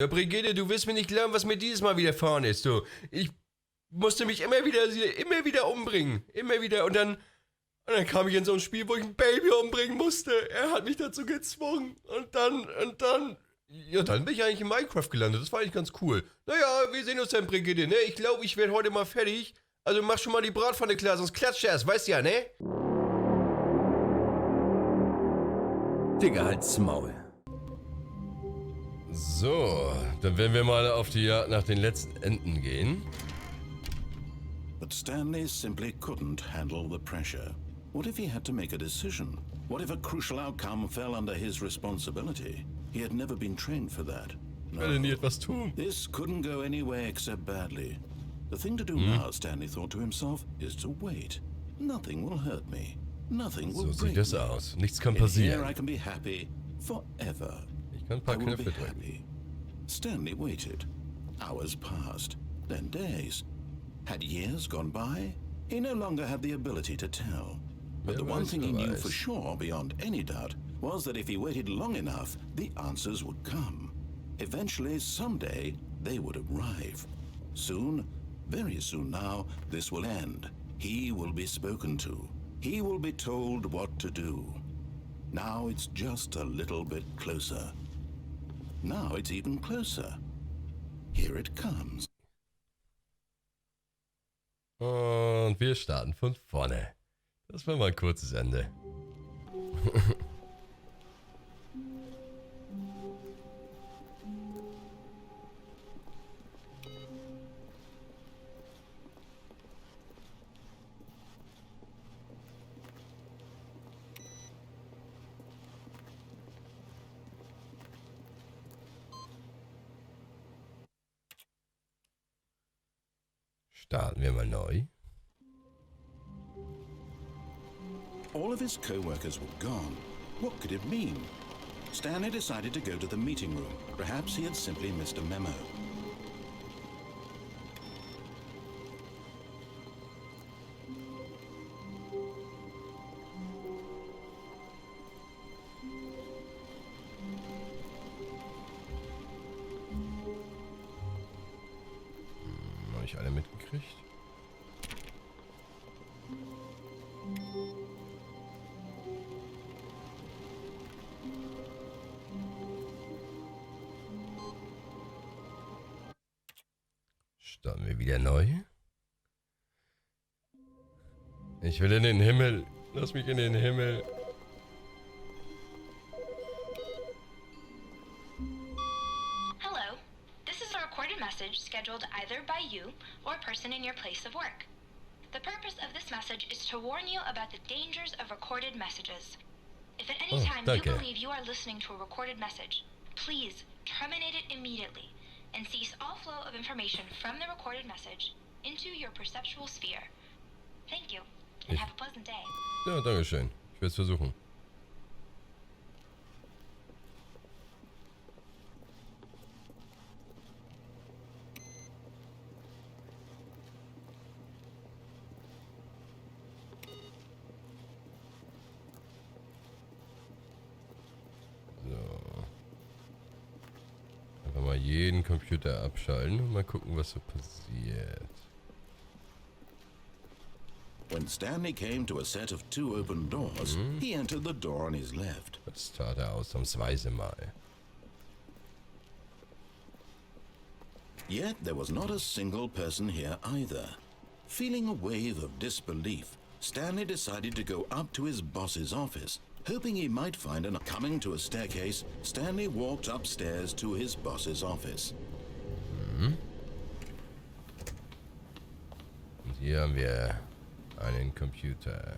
Ja, Brigitte, du wirst mir nicht glauben, was mir dieses Mal widerfahren ist, du. Ich musste mich immer wieder umbringen. Immer wieder. Und dann kam ich in so ein Spiel, wo ich ein Baby umbringen musste. Er hat mich dazu gezwungen. Und dann. Ja, dann bin ich eigentlich in Minecraft gelandet. Das war eigentlich ganz cool. Naja, wir sehen uns dann, Brigitte, ne? Ich glaube, ich werde heute mal fertig. Also mach schon mal die Bratpfanne klar, sonst klatscht erst, weißt ja, ne? Digga, halt's Maul. So, dann werden wir mal auf die Jagd nach den letzten Enden gehen. But Stanley simply couldn't handle the pressure. What if he had to make a decision? What if a crucial outcome fell under his responsibility? He had never been trained for that. Ich werde nie etwas tun. This couldn't go anywhere except badly. The thing to do now, Stanley thought to himself, is to wait. Nothing will hurt me. Nothing will So break sieht das me. aus. Nichts kann And here passieren. I can be happy forever. Ich kann ein paar I will be Knöpfe drücken. happy. Stanley waited. Hours passed, then days. Had years gone by? He no longer had the ability to tell. But the one thing he knew for sure, beyond any doubt, was that if he waited long enough, the answers would come. Eventually, someday, they would arrive. Soon, very soon now, this will end. He will be spoken to. He will be told what to do. Now it's just a little bit closer. Now it's even closer. Here it comes. Und wir starten von vorne. Das war mal ein kurzes Ende. Starten wir mal neu. All of his co-workers were gone. What could it mean? Stanley decided to go to the meeting room. Perhaps he had simply missed a memo. Habe ich alle mitgekriegt? Starten wir wieder neu. Ich will in den Himmel. Lass mich in den Himmel. Hello. This is a recorded message scheduled either by you or a person in your place of work. The purpose of this message is to warn you about the dangers of recorded messages. If at any time you believe you are listening to a recorded message, please terminate it immediately and cease all flow of information from the recorded message into your perceptual sphere. Thank you, and have a pleasant day. Ja, danke schön. Ich werde es versuchen. Mal jeden Computer abschalten und mal gucken, was so passiert. When Stanley came to a set of two open doors, he entered the door on his left. Das tat er ausnahmsweise mal. Yet there was not a single person here either. Feeling a wave of disbelief, Stanley decided to go up to his boss's office, hoping he might find an... Coming to a staircase, Stanley walked upstairs to his boss's office. Und hier haben wir einen Computer.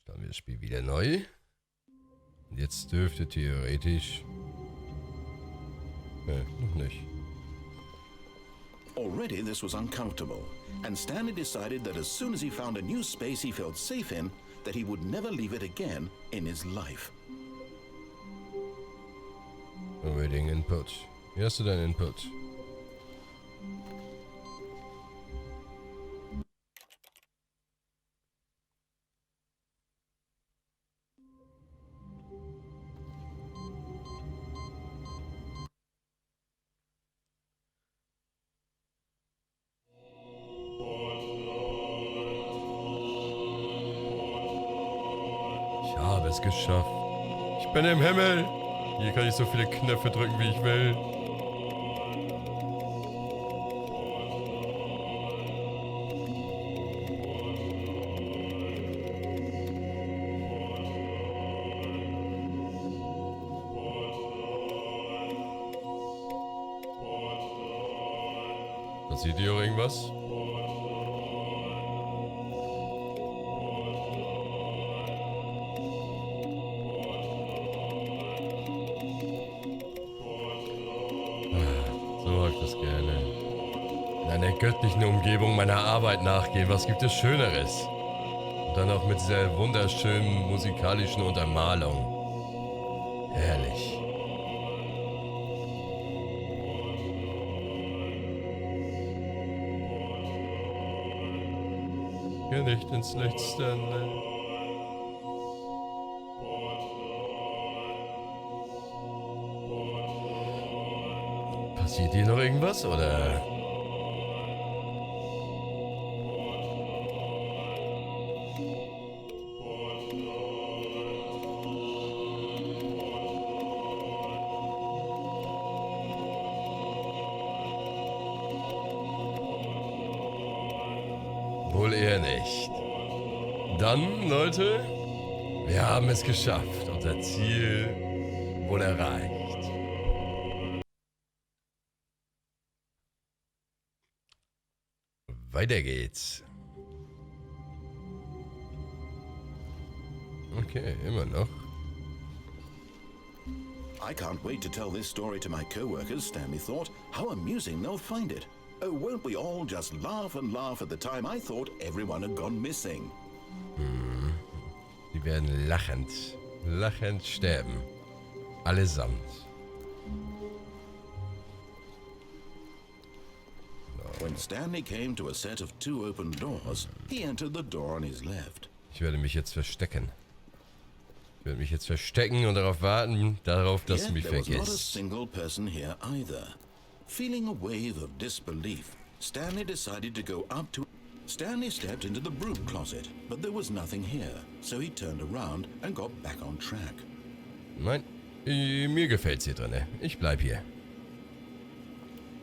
Starten wir das Spiel wieder neu. Und jetzt dürfte theoretisch... Ne, noch nicht. Already this was uncomfortable, and Stanley decided that as soon as he found a new space he felt safe in, that he would never leave it again in his life. Awaiting Input. Hier hast du deinen Input. es geschafft. Ich bin im Himmel. Hier kann ich so viele Knöpfe drücken, wie ich will. Passiert hier auch irgendwas? So habe ich das gerne. In einer göttlichen Umgebung meiner Arbeit nachgehen. Was gibt es Schöneres? Und dann auch mit dieser wunderschönen musikalischen Untermalung. Herrlich. Geh nicht ins Licht, Stanley. Passiert hier noch irgendwas, oder? Wohl eher nicht. Dann, Leute, wir haben es geschafft. Unser Ziel wurde erreicht. Weiter geht's. Okay, immer noch. I can't wait to tell this story to my co-workers, Stanley thought. How amusing they'll find it. Oh, won't we all just laugh and laugh at the time I thought everyone had gone missing. Die werden lachend sterben. Allesamt. When Stanley came to a set of 2 open doors, he entered the door on his left. Ich werde mich jetzt verstecken. Ich werde mich jetzt verstecken und darauf warten, dass du mich There was not a vergisst. single person here either. Feeling a wave of disbelief, Stanley decided to go up to... Stanley stepped into the broom closet, but there was nothing here, so he turned around and got back on track. Nein, mir gefällt's hier drinne. Ich bleib hier.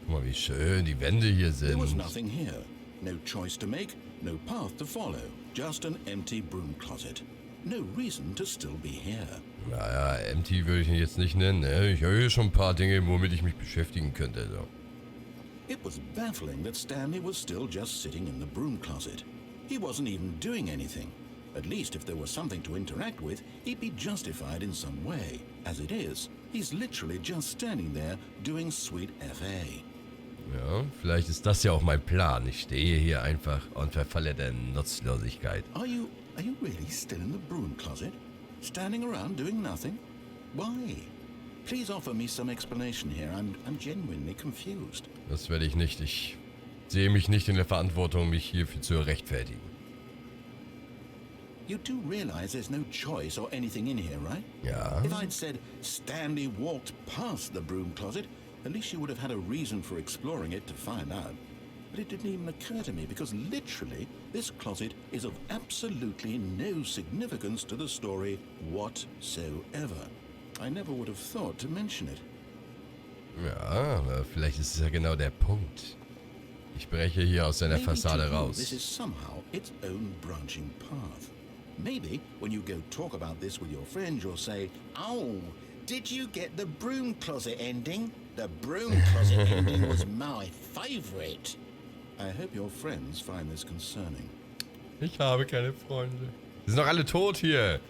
Guck mal, wie schön die Wände hier There was sind. nothing here. No choice to make, no path to follow. Just an empty broom closet. No reason to still be here. Naja, empty würde ich ihn jetzt nicht nennen. Ne? Ich habe hier schon ein paar Dinge, womit ich mich beschäftigen könnte. So. It was baffling that Stanley was still just sitting in the broom closet. He wasn't even doing anything. At least if there was something to interact with, he'd be justified in some way. As it is, he's literally just standing there doing sweet FA. Ja, vielleicht ist das ja auch mein Plan. Ich stehe hier einfach und verfalle der Nutzlosigkeit. Are you really still in the broom closet? Standing around doing nothing? Why? Please offer me some explanation here. I'm genuinely confused. Das werde ich nicht. Ich sehe mich nicht in der Verantwortung, mich hierfür zu rechtfertigen. You do realize there's no choice or anything in here, right? Ja. If I'd said Stanley walked past the broom closet, at least you would have had a reason for exploring it to find out. But it didn't even occur to me because literally this closet is of absolutely no significance to the story whatsoever. I never would have thought to mention it. Ja, aber vielleicht ist es ja genau der Punkt. Ich breche hier aus seiner Maybe Fassade to you, raus. This is somehow its own branching path. Maybe when you go talk about this with your friends, you'll say, "Oh, did you get the broom closet ending? The broom closet ending was my favorite." I hope your friends find this concerning. Ich habe keine Freunde. Die sind doch alle tot hier.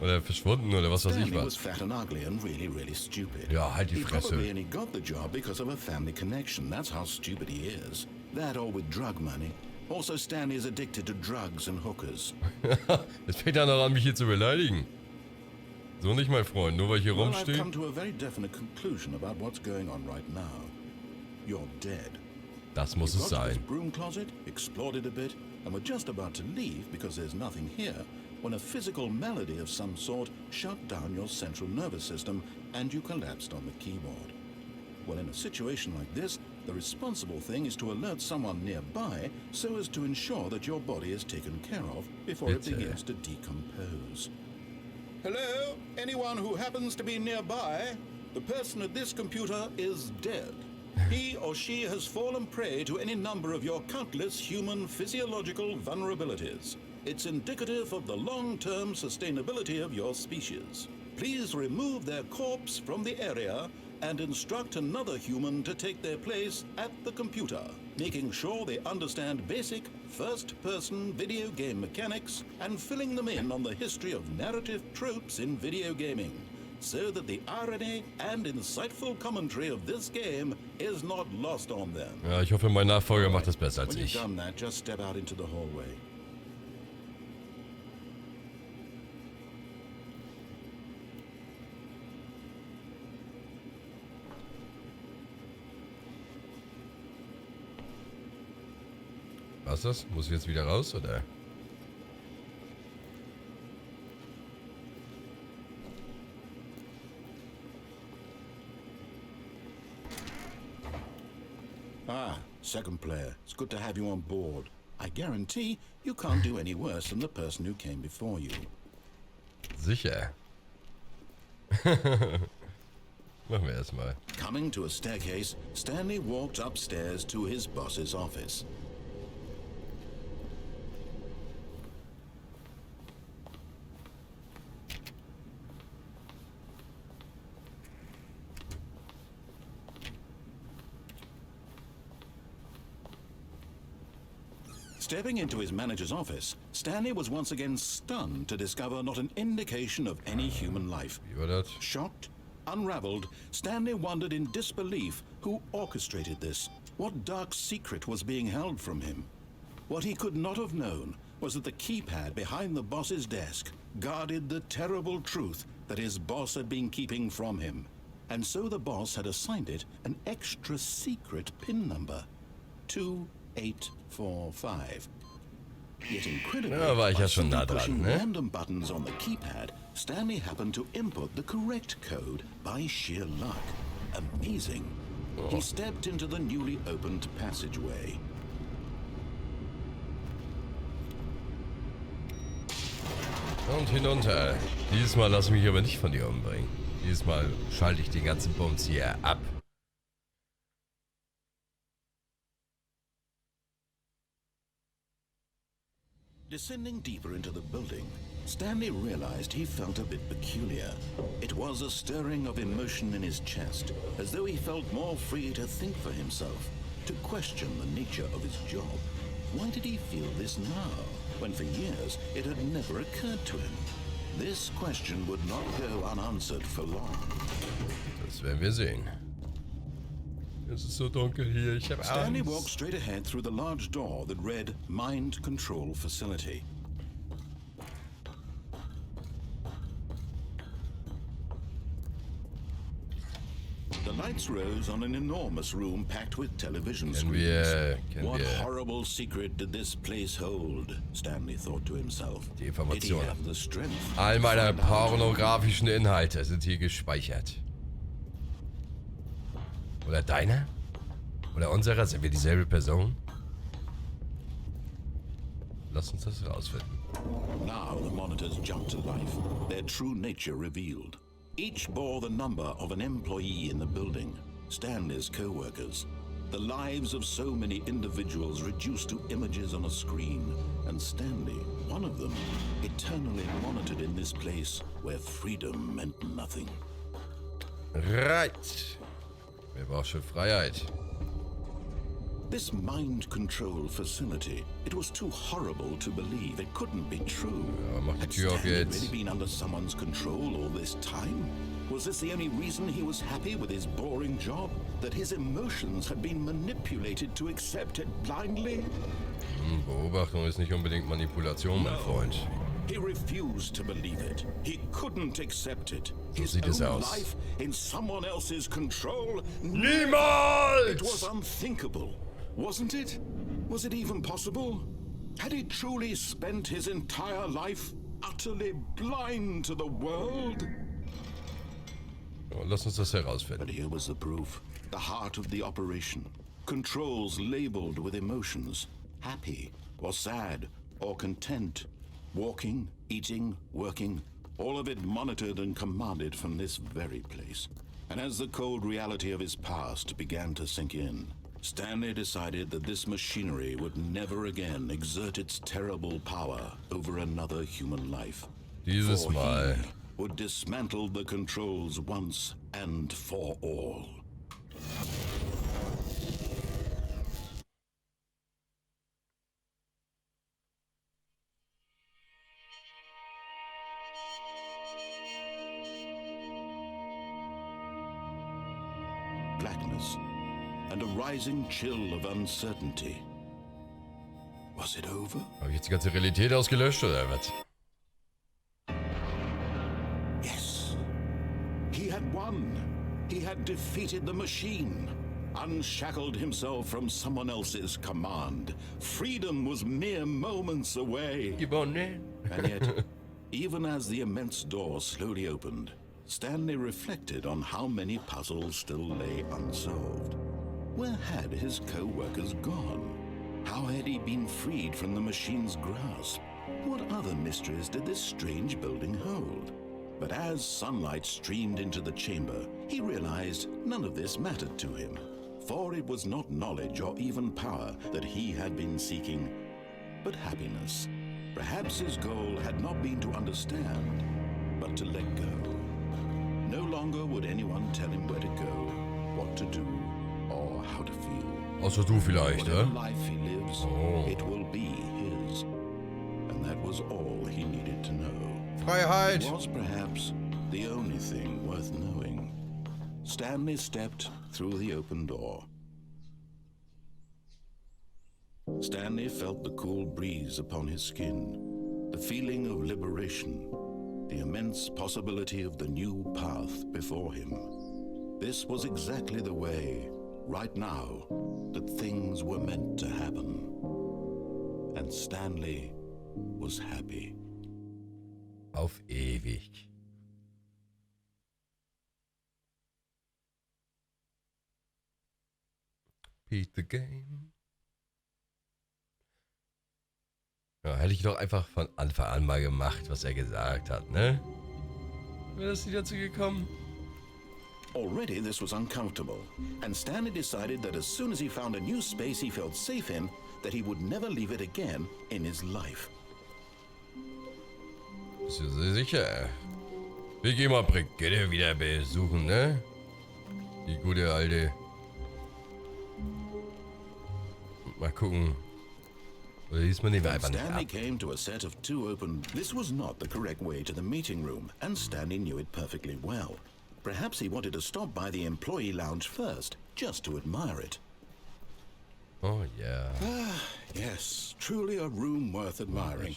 Oder verschwunden oder was weiß ich Stanley was was. fat and ugly and really, really stupid. Ja, halt die He probably Fresse. only got the job because of a family connection. That's how stupid he is. That or with drug money. Also, Stanley is addicted to drugs and hookers. Jetzt fängt er noch an, mich hier zu beleidigen. So nicht, mein Freund. Nur weil ich hier Well, I've rumstehe. come to a very definite conclusion about what's going on right now. You're dead. Das muss You es got to this sein. broom closet, explored it a bit, and were just about to leave because there's nothing here when a physical malady of some sort shut down your central nervous system and you collapsed on the keyboard. Well, in a situation like this, the responsible thing is to alert someone nearby so as to ensure that your body is taken care of before it Bitte. begins to decompose. Hello? Anyone who happens to be nearby? The person at this computer is dead. He or she has fallen prey to any number of your countless human physiological vulnerabilities. It's indicative of the long-term sustainability of your species. Please remove their corpse from the area and instruct another human to take their place at the computer, making sure they understand basic first-person video game mechanics and filling them in on the history of narrative tropes in video gaming, so that the irony and insightful commentary of this game is not lost on them. Ja, ich hoffe, mein Nachfolger macht das besser als When you've ich. done that, just step out into the hallway. Was ist das? Muss ich jetzt wieder raus, oder? Ah, second player. It's good to have you on board. I guarantee you can't do any worse than the person who came before you. Sicher. Machen wir erstmal. Coming to a staircase, Stanley walked upstairs to his boss's office. Stepping into his manager's office, Stanley was once again stunned to discover not an indication of any human life. Wie war das? Shocked, unraveled, Stanley wondered in disbelief who orchestrated this. What dark secret was being held from him? What he could not have known was that the keypad behind the boss's desk guarded the terrible truth that his boss had been keeping from him. And so the boss had assigned it an extra secret PIN number. 2845. Yet incredibly, Ja, war ich by ja schon nah simply dran, pushing ne? random buttons on the keypad, Stanley happened to input the correct code by sheer luck. Amazing. He stepped into the newly opened passageway. Und hinunter. Dieses Mal lass mich aber nicht von dir umbringen. Dieses Mal schalte ich den ganzen Bums hier ab. Descending deeper into the building, Stanley realized he felt a bit peculiar. It was a stirring of emotion in his chest, as though he felt more free to think for himself, to question the nature of his job. Why did he feel this now, when for years it had never occurred to him? This question would not go unanswered for long. Das werden wir sehen. Es ist so dunkel hier, ich habe Stanley walked Angst. straight ahead through the large door that read Mind Control Facility. The lights rose on an enormous room packed with television screens. What horrible secret did this place hold? Stanley thought to himself. Die Did he Informationen. have the strength? All meine to find out? pornografischen Inhalte sind hier gespeichert. Oder deine? Oder unserer? Sind wir dieselbe Person? Lass uns das rausfinden. Now the monitors jumped to life, their true nature revealed. Each bore the number of an employee in the building, Stanley's co-workers. The lives of so many individuals reduced to images on a screen, and Stanley, one of them, eternally monitored in this place where freedom meant nothing. Right. Wer braucht schon Freiheit? This mind control facility, it was too horrible to believe. It couldn't be true. Ja, mach die Had Tür auf Stanley jetzt. really been under someone's control all this time? Was this the only reason he was happy with his boring job? That his emotions had been manipulated to accept it blindly? Beobachtung ist nicht unbedingt Manipulation, mein Freund. He refused to believe it. He couldn't accept it. His sieht es own aus. life in someone else's control? It was Niemals! unthinkable, wasn't it? Was it even possible? Had he truly spent his entire life utterly blind to the world? Oh, lass uns das herausfinden. But here was the proof. The heart of the operation. Controls labeled with emotions. Happy or sad or content. Walking, eating, working. all of it monitored and commanded from this very place. And as the cold reality of his past began to sink in, Stanley decided that this machinery would never again exert its terrible power over another human life. Dieses Mal. He would dismantle the controls once and for all. Blackness and a rising chill of uncertainty. Was it over? Habe ich jetzt die ganze Realität ausgelöscht oder was? Yes. He had won. He had defeated the machine. Unshackled himself from someone else's command. Freedom was mere moments away. Gewonnen. And yet, even as the immense door slowly opened, Stanley reflected on how many puzzles still lay unsolved. Where had his co-workers gone? How had he been freed from the machine's grasp? What other mysteries did this strange building hold? But as sunlight streamed into the chamber, he realized none of this mattered to him. For it was not knowledge or even power that he had been seeking, but happiness. Perhaps his goal had not been to understand, but to let go. No longer would anyone tell him where to go, what to do, or how to feel. Außer du vielleicht, Whatever ne? life he lives, it will be his. And that was all he needed to know. Freiheit! It was perhaps the only thing worth knowing. Stanley stepped through the open door. Stanley felt the cool breeze upon his skin, the feeling of liberation, the immense possibility of the new path before him. This was exactly the way, right now, that things were meant to happen. And Stanley was happy. Auf ewig. Beat the game. Ja, hätte ich doch einfach von Anfang an mal gemacht, was er gesagt hat, ne? Wäre das nicht dazu gekommen? Already this was uncomfortable, and Stanley decided that as soon as he found a new space he felt safe in, that he would never leave it again in his life. Bist du sehr sicher? Wir gehen mal Brigitte wieder besuchen, ne? Die gute alte. Mal gucken. Oder diesmal nehmen wir When einfach nicht Stanley ab. came to a set of two open... This was not the correct way to the meeting room, and Stanley knew it perfectly well. Perhaps he wanted to stop by the employee lounge first, just to admire it. Oh yeah. Yes, truly a room worth admiring.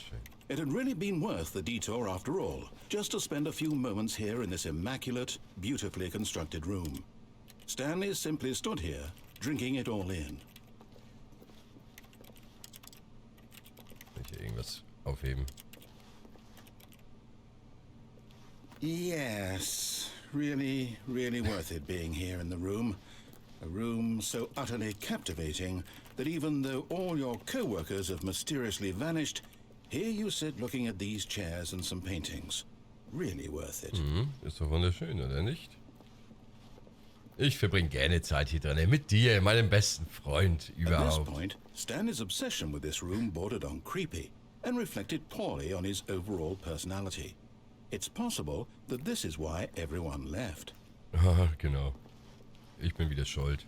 It had really been worth the detour after all, just to spend a few moments here in this immaculate, beautifully constructed room. Stanley simply stood here, drinking it all in. Kann ich hier irgendwas aufheben? Yes, really, really worth it being here in the room. A room so utterly captivating that even though all your co-workers have mysteriously vanished, here you sit looking at these chairs and some paintings. Really worth it. Mhm, ist doch wunderschön, oder nicht? Ich verbringe gerne Zeit hier drin, mit dir, meinem besten Freund At this überhaupt. point, Stanley's obsession with this room bordered on creepy and reflected poorly on his overall personality. It's possible that this is why everyone left. Ah, genau. Ich bin wieder schuld.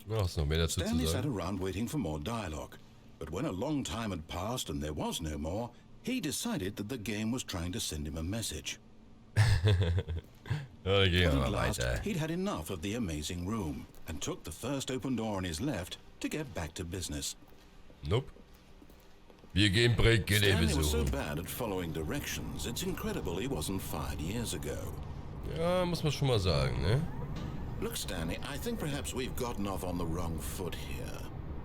Na, hast du noch mehr dazu zu Stanley sat sagen? around waiting for more dialogue, but when a long time had passed and there was no more, he decided that the game was trying to send him a message. Ja, dann gehen wir But mal at last, weiter. he'd had enough of the amazing room and took the first open door on his left to get back to business. Nope. Wir gehen Brigitte Stanley was so besuchen. bad at following directions, it's incredible he wasn't fired years ago. Ja, muss man schon mal sagen, ne? Look, Stanley, I think perhaps we've gotten off on the wrong foot here.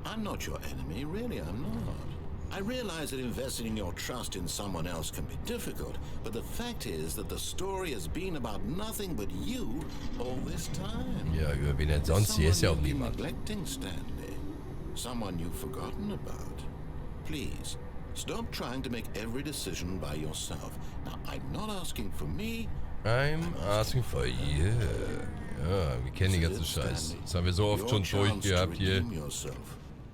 I'm not your enemy, really, I'm not. I realize that investing your trust in someone else can be difficult, but the fact is that the story has been about nothing but you all this time. Ja, über wen denn sonst? Hier ist ja auch Someone you've been niemand. neglecting, Stanley. Someone you've forgotten about. Please, Stop trying to make every decision by yourself. Now, I'm not asking for me. I'm asking for you. Ja, wir kennen die ganzen Scheiß. Das haben wir so oft schon durchgehabt hier.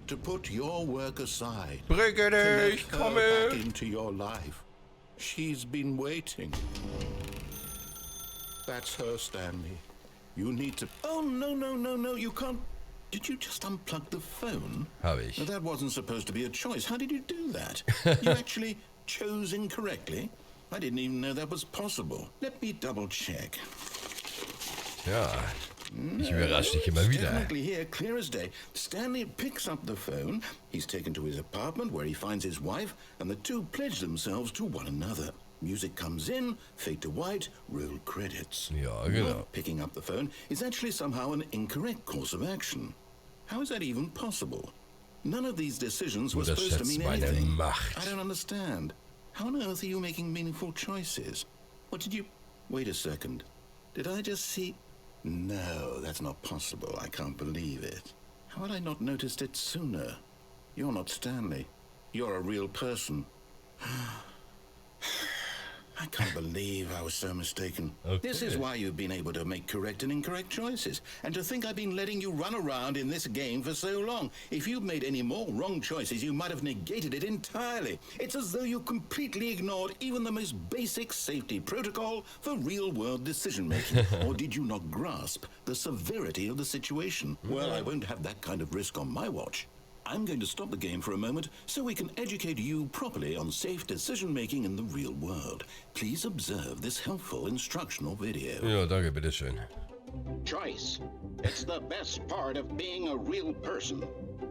To put your work aside. Brigitte, ich komme. Back into your life. She's been waiting. That's her, Stanley. You need to... Oh, no, you can't... Did you just unplug the phone? Habe ich. Now, that wasn't supposed to be a choice. How did you do that? You actually chose incorrectly? I didn't even know that was possible. Let me double check. Ja, ich überrasche dich immer wieder. Definitely here, clear as day. Stanley picks up the phone. He's taken to his apartment where he finds his wife, and the two pledge themselves to one another. Music comes in, fade to white, roll credits. Ja, genau. Not picking up the phone is actually somehow an incorrect course of action. How is that even possible? None of these decisions were supposed to mean anything. Macht. I don't understand. How on earth are you making meaningful choices? What did you... Wait a second. Did I just see... No, that's not possible. I can't believe it. How had I not noticed it sooner? You're not Stanley. You're a real person. I can't believe I was so mistaken. Okay. This is why you've been able to make correct and incorrect choices. And to think I've been letting you run around in this game for so long. If you'd made any more wrong choices, you might have negated it entirely. It's as though you completely ignored even the most basic safety protocol for real-world decision-making. Or did you not grasp the severity of the situation? Well, I won't have that kind of risk on my watch. I'm going to stop the game for a moment so we can educate you properly on safe decision-making in the real world. Please observe this helpful instructional video. Ja, danke, bitteschön. Choice. It's the best part of being a real person.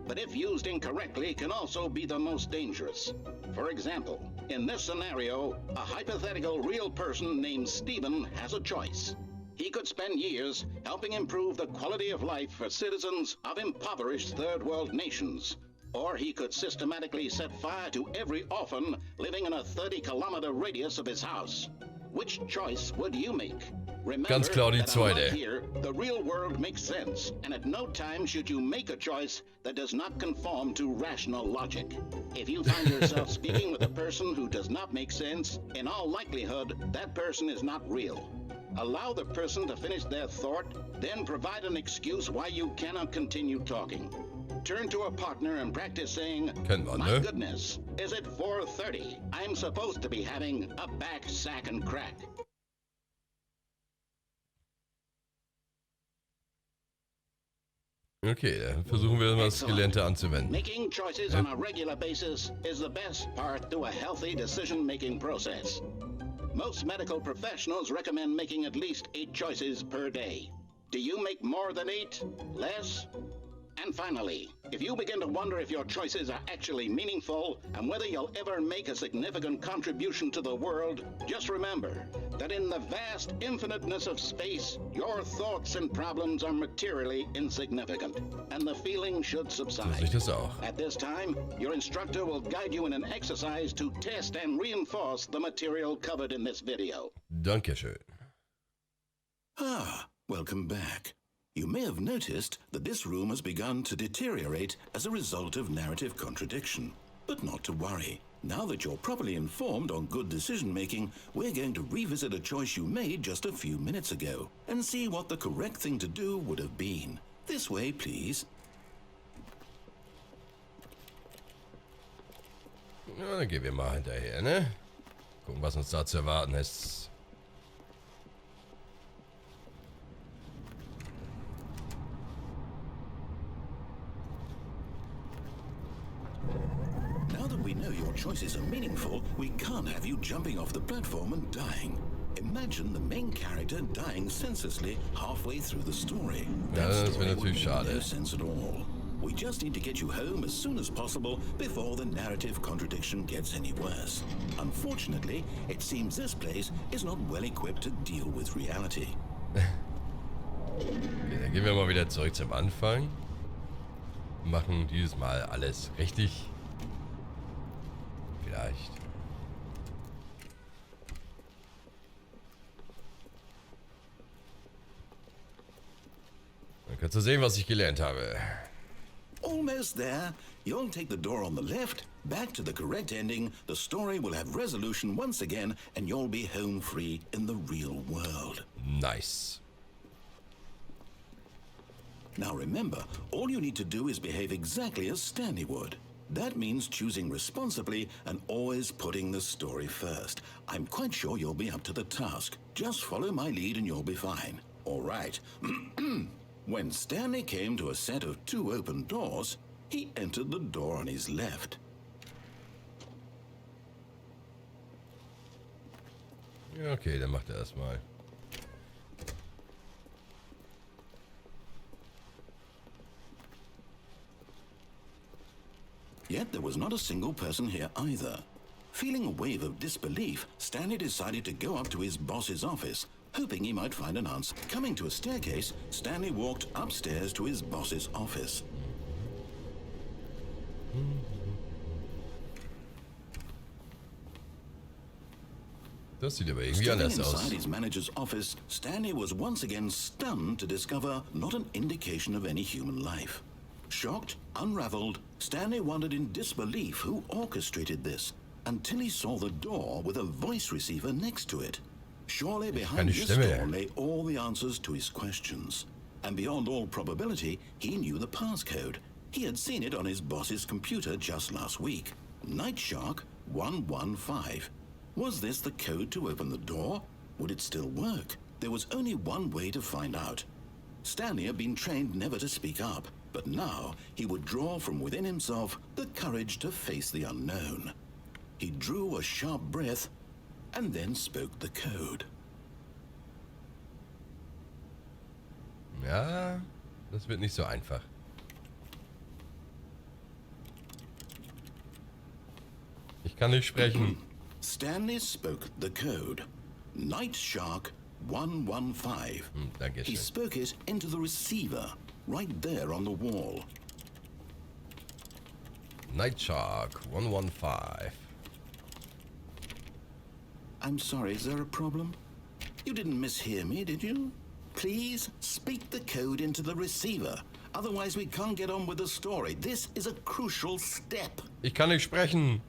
But if used incorrectly, can also be the most dangerous. For example, in this scenario, a hypothetical real person named Stephen has a choice. He could spend years helping improve the quality of life for citizens of impoverished third world nations. Or he could systematically set fire to every orphan living in a 30-kilometer radius of his house. Which choice would you make? Remember Ganz klar die that zweite. unlike here, the real world makes sense, and at no time should you make a choice that does not conform to rational logic. If you find yourself speaking with a person who does not make sense, in all likelihood, that person is not real. Allow the person to finish their thought, then provide an excuse why you cannot continue talking. Turn to a partner and practice saying, Kennt man, "My ne? goodness, is it 4:30? I'm supposed to be having a back, sack, and crack." Okay, dann versuchen wir mal das Gelernte anzuwenden. Making choices on a regular basis is the best part to a healthy decision-making process. Most medical professionals recommend making at least 8 choices per day. Do you make more than 8? Less? And finally, if you begin to wonder if your choices are actually meaningful and whether you'll ever make a significant contribution to the world, just remember that in the vast infiniteness of space, your thoughts and problems are materially insignificant, and the feeling should So subside. sehe ich das auch. At this time, your instructor will guide you in an exercise to test and reinforce the material covered in this video. Dankeschön. Ah, welcome back. You may have noticed that this room has begun to deteriorate as a result of narrative contradiction. But not to worry. Now that you're properly informed on good decision-making, we're going to revisit a choice you made just a few minutes ago and see what the correct thing to do would have been. This way, please. Ja, dann gehen wir mal hinterher, ne? Gucken, was uns da zu erwarten ist. Now that we know your choices are meaningful, we can't have you jumping off the platform and dying. Imagine the main character dying senselessly halfway through the story. Ja, das wäre story would natürlich make schade. no sense at all. We just need to get you home as soon as possible before the narrative contradiction gets any worse. Unfortunately, it seems this place is not well equipped to deal with reality. Okay, dann gehen wir mal wieder zurück zum Anfang. Machen dieses Mal alles richtig. Vielleicht. Kannst du sehen, was ich gelernt habe. Almost there. You'll take the door on the left, back to the correct ending, the story will have resolution once again, and you'll be home free in the real world. Nice. Now remember, all you need to do is behave exactly as Stanley would. That means choosing responsibly and always putting the story first. I'm quite sure you'll be up to the task. Just follow my lead and you'll be fine. All right. When Stanley came to a set of 2 open doors, he entered the door on his left. Ja, okay, dann macht er erstmal. Yet there was not a single person here either. Feeling a wave of disbelief, Stanley decided to go up to his boss's office, hoping he might find an answer. Coming to a staircase, Stanley walked upstairs to his boss's office. Das sieht aber irgendwie anders aus. Inside his manager's office, Stanley was once again stunned to discover not an indication of any human life. Shocked, unraveled, Stanley wondered in disbelief who orchestrated this, until he saw the door with a voice receiver next to it. Surely behind this door lay all the answers to his questions. And beyond all probability, he knew the passcode. He had seen it on his boss's computer just last week. Night Shark 115. Was this the code to open the door? Would it still work? There was only one way to find out. Stanley had been trained never to speak up, but now he would draw from within himself the courage to face the unknown. He drew a sharp breath and then spoke the code. Ja, das wird nicht so einfach. Ich kann nicht sprechen. Stanley spoke the code. Night Shark 115. He spoke it into the receiver, right there on the wall. Night Shark 115. I'm sorry, is there a problem? You didn't mishear me, did you? Please speak the code into the receiver. Otherwise we can't get on with the story. This is a crucial step. Ich kann nicht sprechen.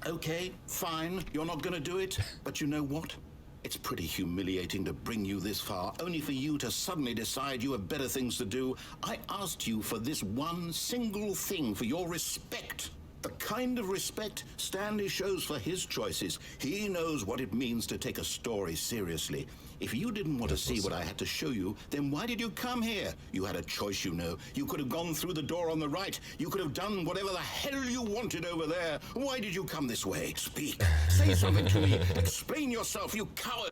Okay, fine, you're not gonna do it, but you know what? It's pretty humiliating to bring you this far, only for you to suddenly decide you have better things to do. I asked you for this one single thing, for your respect. The kind of respect Stanley shows for his choices. He knows what it means to take a story seriously. If you didn't want to see what I had to show you, then why did you come here? You had a choice, you know. You could have gone through the door on the right. You could have done whatever the hell you wanted over there. Why did you come this way? Speak. Say something to me. Explain yourself, you coward.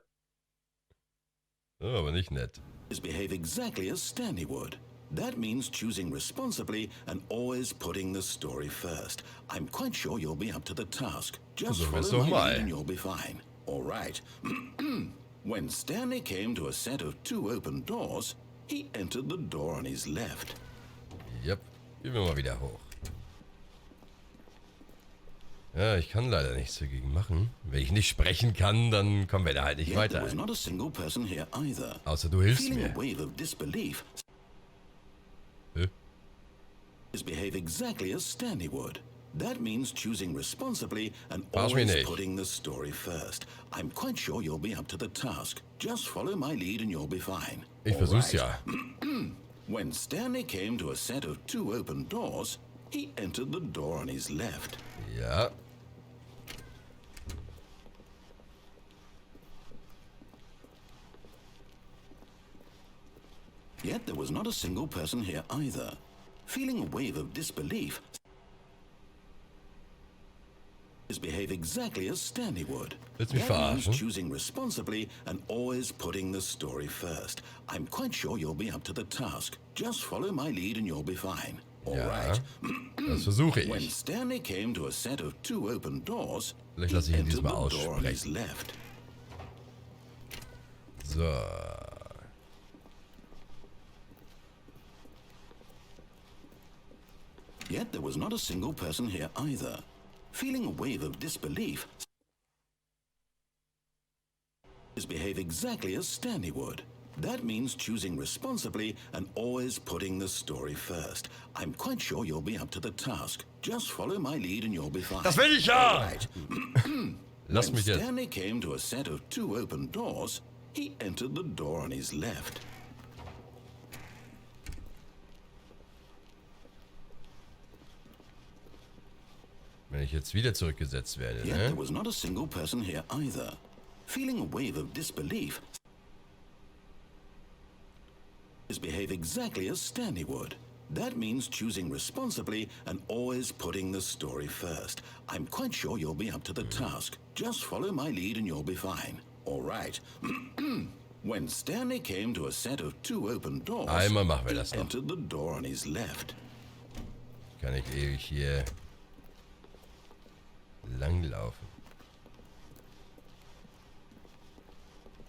Oh, aber nicht nett. Behave exactly as Stanley would. That means choosing responsibly and always putting the story first. I'm quite sure you'll be up to the task. Just follow my lead and you'll be fine. All right. When Stanley came to a set of 2 open doors, he entered the door on his left. Yep, gehen wir mal wieder hoch. Ja, ich kann leider nichts dagegen machen. Wenn ich nicht sprechen kann, dann kommen wir da halt nicht weiter. Außer du hilfst mir. Behave exactly as Stanley would. That means choosing responsibly and always putting the story first. I'm quite sure you'll be up to the task. Just follow my lead and you'll be fine. Ich versuch's ja. When Stanley came to a set of 2 open doors, he entered the door on his left. Ja. Yet there was not a single person here either. Feeling a wave of disbelief, behave exactly as Stanley would. Willst mich verarschen? Choosing responsibly and always putting the story first. I'm quite sure you'll be up to the task. Just follow my lead and you'll be fine. All right. Das versuche ich. When Stanley came to a set of 2 open doors, Vielleicht lasse ich ihn diesmal aussprechen. So. Yet there was not a single person here either. Feeling a wave of disbelief, behave exactly as Stanley would. That means choosing responsibly and always putting the story first. I'm quite sure you'll be up to the task. Just follow my lead and you'll be fine. Das will ich ja! Right. Lass When mich jetzt. Stanley came to a set of 2 open doors, he entered the door on his left. Wenn ich jetzt wieder zurückgesetzt werde, Yet there ne? was not a single person here either. Feeling a wave of disbelief, behave exactly as Stanley would. That means choosing responsibly and always putting the story first. I'm quite sure you'll be up to the task. Just follow my lead and you'll be fine. All right. When Stanley came to a set of 2 open doors, Einmal machen wir das he noch. entered the door on his left. Kann ich ewig hier langlaufen.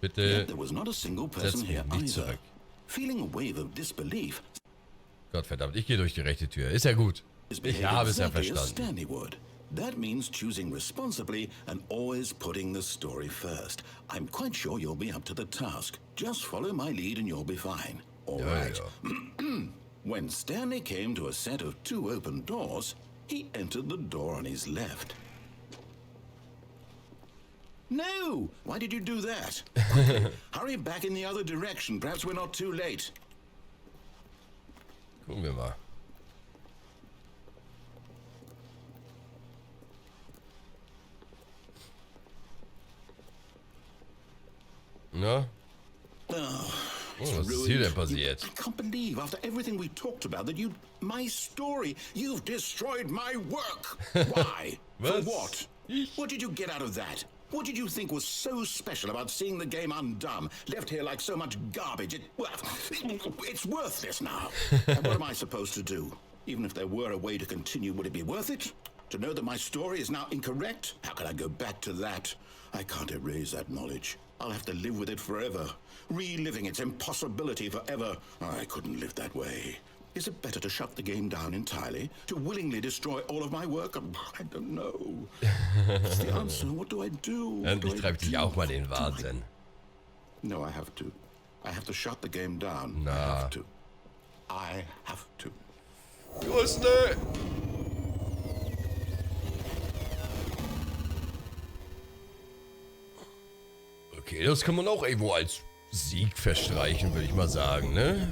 Bitte Yet there was not a single setz person mich here nicht either. zurück. Feeling a wave of disbelief, Gottverdammt, ich gehe durch die rechte Tür. Ist ja gut. Ich habe es ja exactly as verstanden. Stanley would. That means choosing responsibly and always putting the story first. I'm quite sure you'll be up to the task. Just follow my lead and you'll be fine. All Ja, right. ja. When Stanley came to a set of 2 open doors, he entered the door on his left. No! Why did you do that? Quickly, hurry back in the other direction. Perhaps we're not too late. Gucken wir mal. Na? Oh, Was ist hier denn passiert? I can't believe, after everything we talked about, that my story, you've destroyed my work. Why? For Was? what? What did you get out of that? What did you think was so special about seeing the game undone, left here like so much garbage? It's worthless now. And what am I supposed to do? Even if there were a way to continue, would it be worth it? To know that my story is now incorrect? How can I go back to that? I can't erase that knowledge. I'll have to live with it forever, reliving its impossibility forever. I couldn't live that way. Is it better to shut the game down entirely? To willingly destroy all of my work? I don't know. What's the answer? What do I do? Endlich treibt dich auch mal den Wahnsinn. No, I have to. I have to shut the game down. Na. I have to. I have to. Grüße! Okay, das kann man auch irgendwo als Sieg verstreichen, würde ich mal sagen, ne?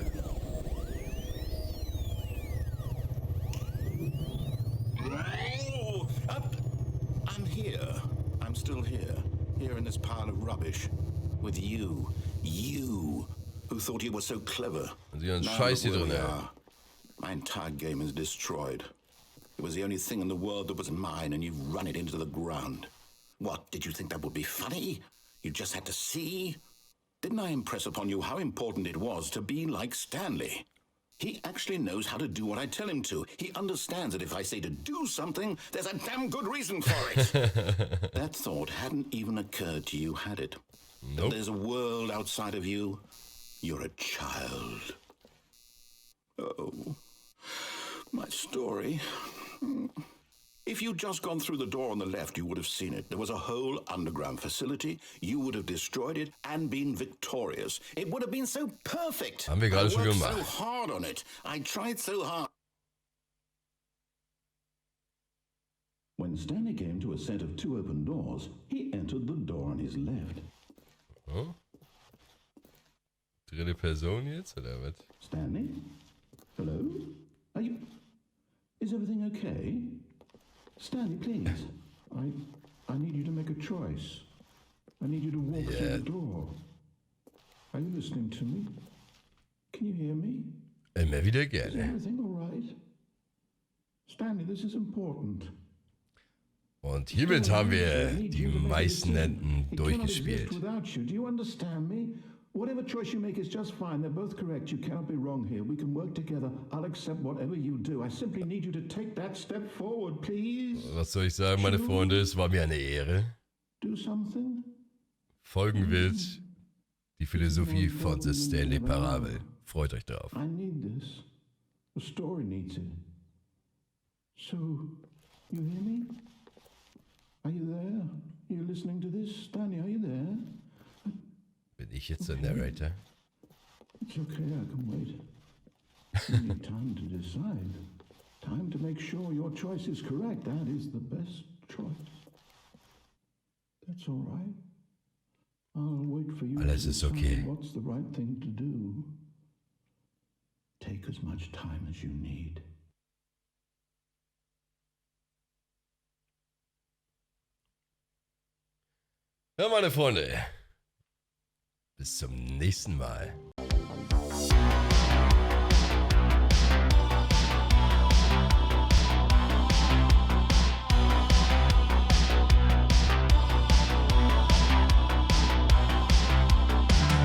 I'm here. I'm still here. Here in this pile of rubbish. With you. You. Who thought you were so clever. Und sie haben Now Scheiß hier look where drin, we ey. are. My entire game is destroyed. It was the only thing in the world that was mine, and you've run it into the ground. What, did you think that would be funny? You just had to see? Didn't I impress upon you how important it was to be like Stanley? He actually knows how to do what I tell him to. He understands that if I say to do something, there's a damn good reason for it. That thought hadn't even occurred to you, had it? That Nope. there's a world outside of you? You're a child. Oh, my story. If you'd just gone through the door on the left, you would have seen it. There was a whole underground facility. You would have destroyed it and been victorious. It would have been so perfect. Haben wir gerade I schon worked gemacht. so hard on it. I tried so hard. When Stanley came to a set of 2 open doors, he entered the door on his left. Oh? Dritte Person jetzt, oder was? Stanley? Hello? Are you... Is everything okay? Stanley, please. I need you to make a choice. I need you to walk through the door. Are you listening to me? Can you hear me? Immer wieder Is gerne. everything all right? Stanley, this is important. Und hiermit haben wir die meisten Enden It cannot exist durchgespielt. without you. Do you understand me? Whatever choice you make is just fine. They're both correct. You cannot be wrong here. We can work together. I'll accept whatever you do. I simply need you to take that step forward, please. Was soll ich sagen, meine Freunde? Es war mir eine Ehre. Do something. Folgen wird die Philosophie von The Stanley Parabel. Freut euch drauf. I need this. The story needs it. So, you hear me? Are you there? Are you listening to this? Stanley, are you there? Bin ich jetzt der Narrator? It's okay, I can wait. You need time to decide. Time to make sure your choice is correct. That is the best choice. That's all right. I'll wait for you Alles to ist decide okay. what's the right thing to do. Take as much time as you need. Ja, meine Freunde. Bis zum nächsten Mal.